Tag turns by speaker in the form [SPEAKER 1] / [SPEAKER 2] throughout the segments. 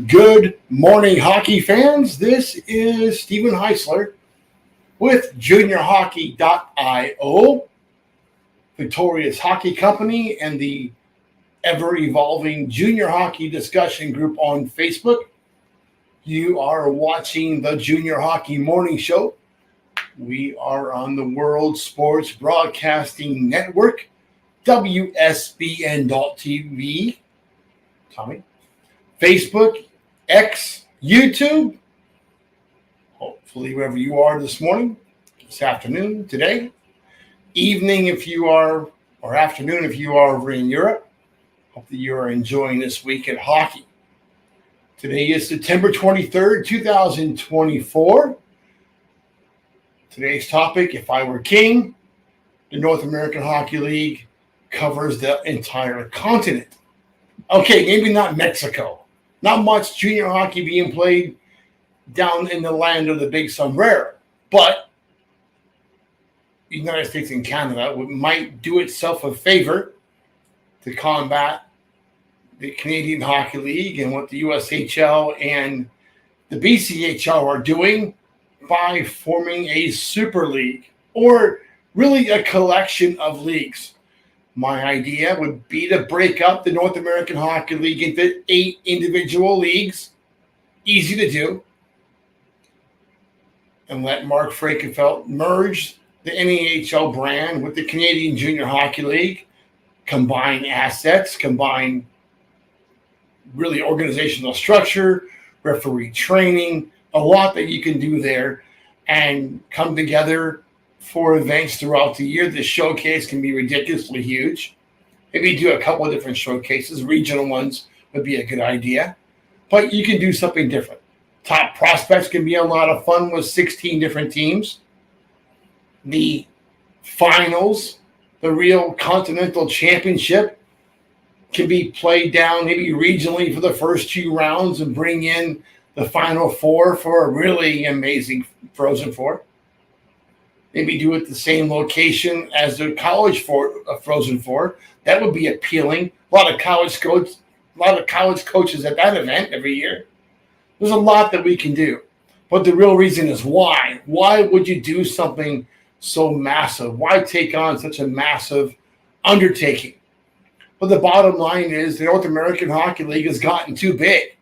[SPEAKER 1] Good morning, hockey fans. This is Stephen Heisler with JuniorHockey.io, Victoria's Hockey Company, and the ever-evolving Junior Hockey Discussion Group on Facebook. You are watching the Junior Hockey Morning Show. We are on the World Sports Broadcasting Network, WSBN.TV. Tommy? Facebook, X, YouTube. Hopefully, wherever you are this morning, this afternoon, today, evening if you are, or afternoon if you are over in Europe. Hope that you are enjoying this week at hockey. Today is September 23rd, 2024. Today's topic, if I were king, the North American Hockey League covers the entire continent. Okay, maybe not Mexico. Not much junior hockey being played down in the land of the big sombrero. But the United States and Canada might do itself a favor to combat the Canadian Hockey League and what the USHL and the BCHL are doing by forming a super league, or really a collection of leagues. My idea would be to break up the North American Hockey League into 8 individual leagues, easy to do, and let Mark Frankenfeld merge the NAHL brand with the Canadian Junior Hockey League, combine assets, combine really organizational structure, referee training, a lot that you can do there, and come together for events throughout the year. The showcase can be ridiculously huge. Maybe do a couple of different showcases. Regional ones would be a good idea. But you can do something different. Top prospects can be a lot of fun with 16 different teams. The finals, the real continental championship, can be played down maybe regionally for the first 2 rounds and bring in the final 4 for a really amazing Frozen Four. Maybe do it the same location as the college Frozen Four. That would be appealing. A lot of college coaches at that event every year. There's a lot that we can do. But the real reason is why. Why would you do something so massive? Why take on such a massive undertaking? But the bottom line is the North American Hockey League has gotten too big.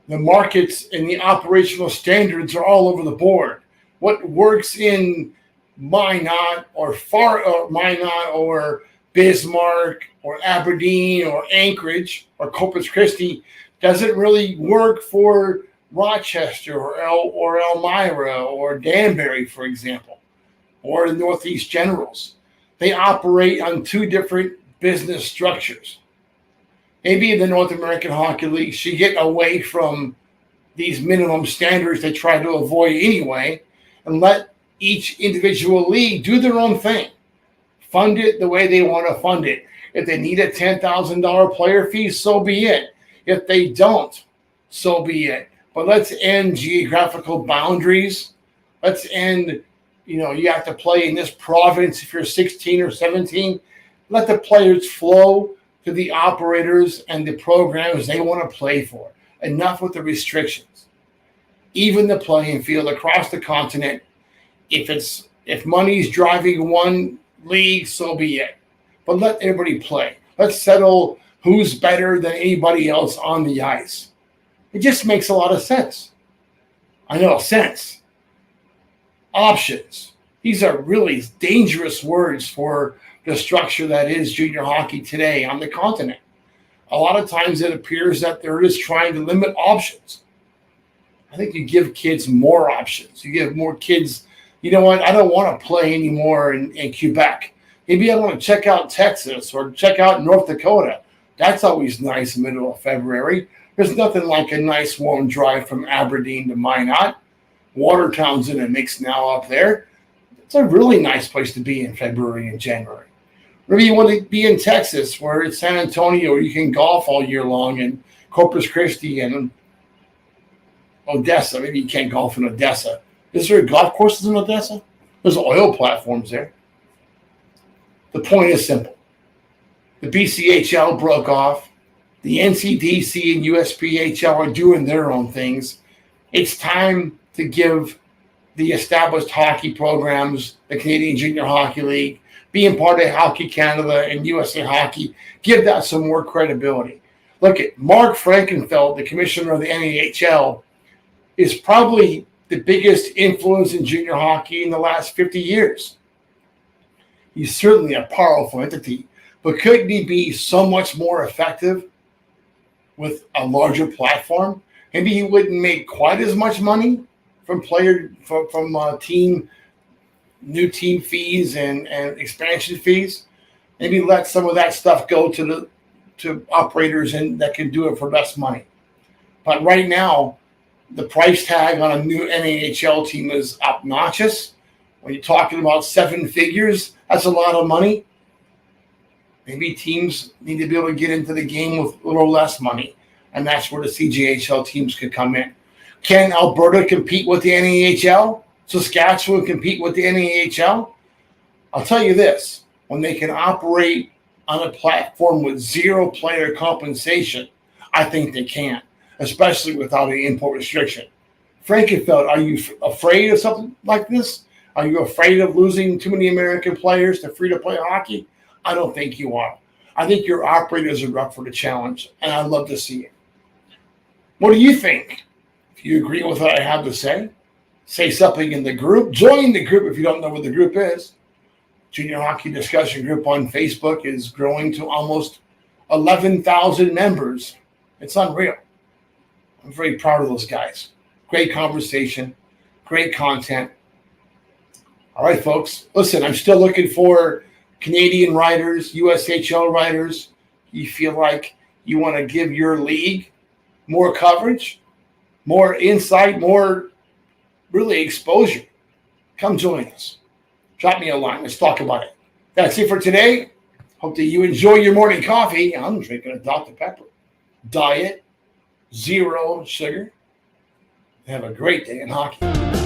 [SPEAKER 1] The markets and the operational standards are all over the board. What works in Minot or Bismarck or Aberdeen or Anchorage or Corpus Christi doesn't really work for Rochester or Elmira or Danbury, for example, or the Northeast Generals. They operate on 2 different business structures. Maybe the North American Hockey League should get away from these minimum standards they try to avoid anyway, and let each individual league do their own thing. Fund it the way they want to fund it. If they need a $10,000 player fee, so be it. If they don't, so be it. But let's end geographical boundaries. Let's end, you have to play in this province if you're 16 or 17. Let the players flow to the operators and the programs they want to play for. Enough with the restrictions. Even the playing field across the continent. If money's driving one league, so be it. But let everybody play. Let's settle who's better than anybody else on the ice. It just makes a lot of sense. I know, sense. Options. These are really dangerous words for the structure that is junior hockey today on the continent. A lot of times it appears that they're just trying to limit options. I think you give kids more options. You give more kids, I don't want to play anymore in Quebec. Maybe I want to check out Texas or check out North Dakota. That's always nice in the middle of February. There's nothing like a nice warm drive from Aberdeen to Minot. Watertown's in a mix now up there. It's a really nice place to be in February and January. Maybe you want to be in Texas where it's San Antonio, where you can golf all year long, and Corpus Christi and Odessa. Maybe you can't golf in Odessa. Is there golf courses in Odessa? There's oil platforms there. The point is simple. The BCHL broke off. The NCDC and USPHL are doing their own things. It's time to give the established hockey programs, the Canadian Junior Hockey League, being part of Hockey Canada and USA Hockey, give that some more credibility. Look at Mark Frankenfeld, the commissioner of the NAHL, is probably the biggest influence in junior hockey in the last 50 years. He's certainly a powerful entity, but couldn't he be so much more effective with a larger platform? Maybe he wouldn't make quite as much money from new team fees and expansion fees. Maybe let some of that stuff go to operators and that can do it for less money. But right now, the price tag on a new NAHL team is obnoxious. When you're talking about 7 figures, that's a lot of money. Maybe teams need to be able to get into the game with a little less money, and that's where the CJHL teams could come in. Can Alberta compete with the NAHL? Saskatchewan compete with the NAHL? I'll tell you this, when they can operate on a platform with 0 player compensation, I think they can, especially without an import restriction. Frankenfeld, are you afraid of something like this? Are you afraid of losing too many American players to free-to-play hockey? I don't think you are. I think your operators are up for the challenge, and I'd love to see it. What do you think? If you agree with what I have to say something in the group. Join the group if you don't know what the group is. Junior Hockey Discussion Group on Facebook is growing to almost 11,000 members. It's unreal. I'm very proud of those guys. Great conversation, great content. All right, folks. Listen, I'm still looking for Canadian writers, USHL writers. You feel like you want to give your league more coverage, more insight, more really exposure, come join us. Drop me a line. Let's talk about it. That's it for today. Hope that you enjoy your morning coffee. I'm drinking a Dr. Pepper. Diet, 0 sugar. Have a great day in hockey.